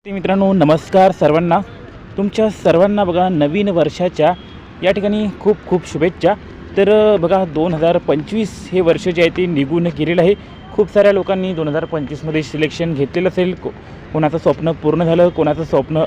मित्रांनो नमस्कार सर्वांना. तुमच्या सर्वांना बघा नवीन वर्षाच्या या ठिकाणी खूप खूप शुभेच्छा. तर बघा 2025 हे वर्ष जे आहे ते निघून गेलेलं आहे. खूप साऱ्या लोकांनी 2025मध्ये सिलेक्शन घेतलेलं असेल. कोणाचं स्वप्न पूर्ण झालं, कोणाचं स्वप्न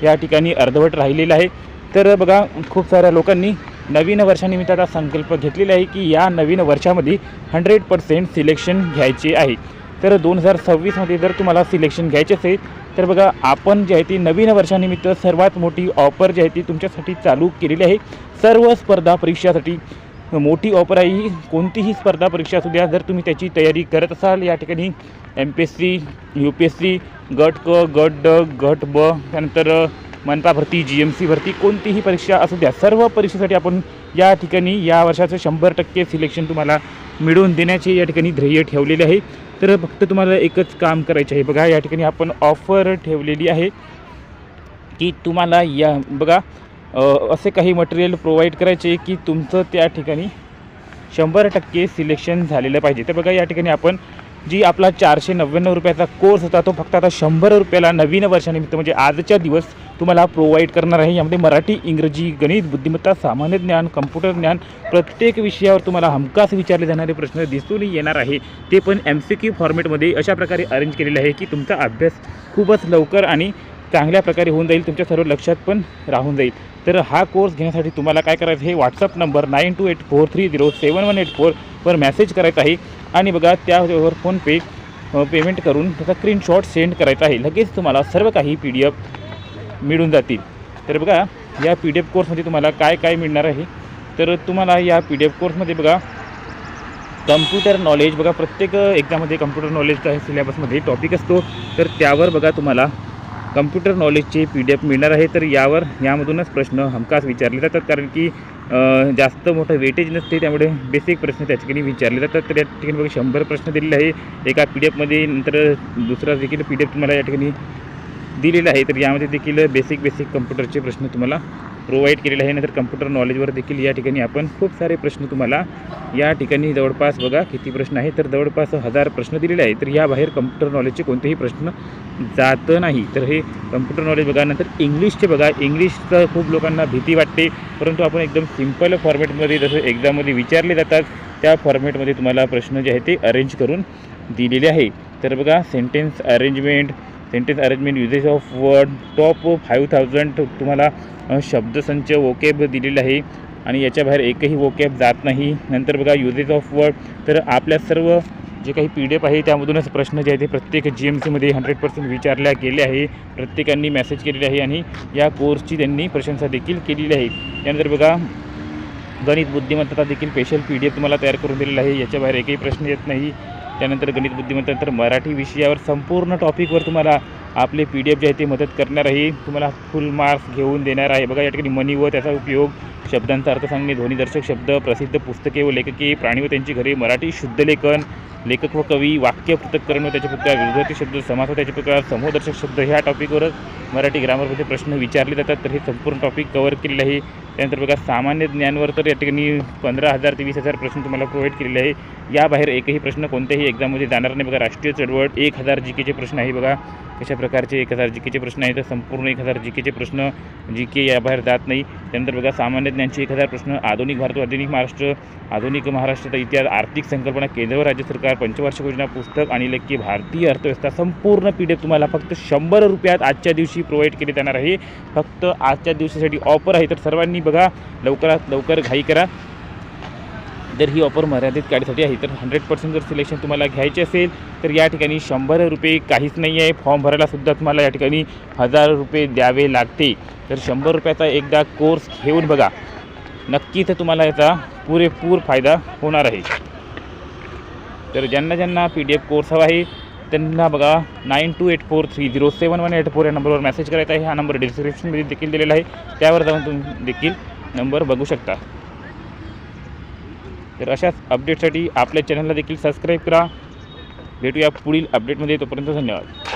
या ठिकाणी अर्धवट राहिलेलं आहे. तर बघा खूप साऱ्या लोकांनी नवीन वर्षानिमित्त आता संकल्प घेतलेला आहे की या नवीन वर्षामध्ये 100% सिलेक्शन घ्यायचे आहे. तर 2026मध्ये जर तुम्हाला सिलेक्शन घ्यायचे असेल तर बघा आपण जे आहे ती नवीन वर्षानिमित्त सर्वात मोठी ऑफर जी आहे ती तुमच्यासाठी चालू केलेली आहे. सर्व स्पर्धा परीक्षासाठी मोठी ऑफर आहे ही. कोणतीही स्पर्धा परीक्षा असू द्या, जर तुम्ही त्याची तयारी करत असाल, या ठिकाणी MPSC, UPSC, गट क, गट ड, गट ब, त्यानंतर मनपा भरती, GMC भरती, कोणतीही परीक्षा असू द्या, सर्व परीक्षेसाठी आपण या ठिकाणी या वर्षाचं 100% सिलेक्शन तुम्हाला मिळवून देण्याचे या ठिकाणी ध्येय ठेवलेले आहे. तर फक्त तुम्हाला एकच काम करायचं आहे. बघा या ठिकाणी आपण ऑफर ठेवलेली आहे की तुम्हाला या बघा असे काही मटेरियल प्रोव्हाइड करायचे की तुमचं त्या ठिकाणी 100% सिलेक्शन झालेलं पाहिजे. तर बघा या ठिकाणी आपण जी आपला 499 रुपयाचा कोर्स होता तो फक्त आता 100 रुपयाला नवीन वर्षानिमित्त म्हणजे आजच्या दिवस तुम्हाला प्रोव्हाइड करणार आहे. यामध्ये मराठी, इंग्रजी, गणित, बुद्धिमत्ता, सामान्य ज्ञान, कम्प्युटर ज्ञान, प्रत्येक विषयावर तुम्हाला हमखास विचारले जाणारे प्रश्न दिसून येणार आहे. ते पण MCQ फॉर्मॅटमध्ये अशा प्रकारे अरेंज केलेले आहे की तुमचा अभ्यास खूपच लवकर आणि चांगल्या प्रकारे होऊन जाईल, तुमच्या सर्व लक्षात पण राहून जाईल. तर हा कोर्स घेण्यासाठी तुम्हाला काय करायचं आहे, व्हॉट्सअप नंबर 9284307184 वर मेसेज करायचा आहे आणि बघा त्यावर फोनपे पेमेंट करून त्याचा स्क्रीनशॉट सेंड करायचा आहे. लगेच तुम्हाला सर्व काही PDF मिळून जातील. तर बघा या PDF कोर्समध्ये तुम्हाला काय काय मिळणार आहे. तर तुम्हाला या PDF कोर्समध्ये बघा कम्प्युटर नॉलेज, बघा प्रत्येक एक्झाममध्ये कम्प्युटर नॉलेजचा सिलेबसमध्ये टॉपिक असतो. तर त्यावर बघा तुम्हाला कम्प्युटर नॉलेजचे PDF मिळणार आहे. तर यामधूनच प्रश्न हमखास विचारले जातात, कारण की जास्त मोठं वेटेज नसते, त्यामुळे बेसिक प्रश्न त्या ठिकाणी विचारले जातात. तर या ठिकाणी बघा 100 प्रश्न दिलेले आहे एका PDFमध्ये. नंतर दुसरा देखील PDF तुम्हाला या ठिकाणी दिलेलं आहे. तर यामध्ये देखील बेसिक कम्प्युटरचे प्रश्न तुम्हाला प्रोव्हाइड केलेले आहे. नंतर कम्प्युटर नॉलेजवर देखील या ठिकाणी आपण खूप सारे प्रश्न तुम्हाला या ठिकाणी जवळपास बघा किती प्रश्न आहे, तर जवळपास 1000 प्रश्न दिलेले आहे. तर याबाहेर कम्प्युटर नॉलेजचे कोणतेही प्रश्न जात नाही. तर हे कम्प्युटर नॉलेज बघा. नंतर इंग्लिशचे बघा, इंग्लिशचं खूप लोकांना भीती वाटते, परंतु आपण एकदम सिम्पल फॉर्मॅटमध्ये जसं एक्झाममध्ये विचारले जातात त्या फॉर्मॅटमध्ये तुम्हाला प्रश्न जे आहे ते अरेंज करून दिलेले आहे. तर बघा sentence arrangement, uses of word, top 5000 तुम्हाला शब्दसंच वोकॅब दिलेला आहे आणि याच्याबाहेर एकही वोकॅब जात नाही. नंतर बघा युजेस ऑफ वर्ड, तर आपल्या सर्व जे काही PDF आहे त्यामधूनच प्रश्न जे आहे ते प्रत्येक GMCमध्ये 100% विचारल्या गेले आहे. प्रत्येकांनी मेसेज केलेले आहे आणि या कोर्सची त्यांनी प्रशंसा देखील केलेली आहे. त्यानंतर बघा गणित बुद्धिमत्ता देखील स्पेशल PDF तुम्हाला तयार करून दिलेला आहे, याच्याबाहेर एकही प्रश्न येत नाही. त्यानंतर गणित बुद्धिमत्ता, नंतर मराठी विषयावर संपूर्ण टॉपिकवर तुम्हाला आपले PDF जे आहे ते मदत करणार आहे, तुम्हाला फुल मार्क्स घेऊन देणार आहे. बघा या ठिकाणी मनी व त्याचा उपयोग, शब्दांचा अर्थ सांगणे, ध्वनिदर्शक शब्द, प्रसिद्ध पुस्तके व लेखके, प्राणी व त्यांची घरे, मराठी शुद्धलेखन, लेखक व कवी, वाक्य पृथक्करण व त्याचे प्रकार, विरोधी शब्द, समास व त्याचे प्रकार, समूहदर्शक शब्द, ह्या टॉपिकवरच मराठी ग्रामरमध्ये प्रश्न विचारले जातात. तर हे संपूर्ण टॉपिक कव्हर केलेलं आहे. त्यानंतर बघा सामान्य ज्ञानवर तर या ठिकाणी 15,000 ते 20,000 प्रश्न तुम्हाला प्रोव्हाइड केलेले आहे. याबाहेर एकही प्रश्न कोणत्याही एक्झाममध्ये जाणार नाही. बघा राष्ट्रीय चळवळ 1000 GKचे प्रश्न आहे. बघा कशा प्रकारचे 1000 GKचे प्रश्न आहेत, तर संपूर्ण 1000 GKचे प्रश्न GK याबाहेर जात नाही. त्यानंतर बघा सामान्य ज्ञानचे 1000 प्रश्न, आधुनिक भारत, आधुनिक महाराष्ट्र, आधुनिक महाराष्ट्राचा इतिहास, आर्थिक संकल्पना, केंद्र व राज्य सरकार, पंचवार्षिक योजना, पुस्तक आणि लेखी, भारतीय अर्थव्यवस्था, संपूर्ण PDF तुम्हाला फक्त 100 रुपयात आजच्या दिवशी प्रोव्हाइड केले जाणार आहे. फक्त आजच्या दिवसासाठी ऑफर आहे. तर सर्वांनी बघा लवकरात लवकर घाई करा. जर ही ऑफर मर्यादित काळासाठी आहे, तर 100% जर सिलेक्शन तुम्हाला घ्यायचे असेल तर या ठिकाणी 100 रुपये काहीच नाही आहे. फॉर्म भरायलासुद्धा तुम्हाला या ठिकाणी 1000 रुपये द्यावे लागते. तर 100 रुपयाचा एकदा कोर्स घेऊन बघा, नक्कीच तुम्हाला याचा पुरेपूर फायदा होणार आहे. तर ज्यांना PDF कोर्स हवा आहे त्यांना बघा 9284307184 या नंबरवर मेसेज करायचा आहे. हा नंबर डिस्क्रिप्शनमध्ये देखील दिलेला आहे, त्यावर जाऊन तुम्ही देखील नंबर बघू शकता. तर अशाच अपडेटसाठी आपल्या चॅनलला देखील सबस्क्राईब करा. भेटूया पुढील अपडेटमध्ये. तोपर्यंत धन्यवाद.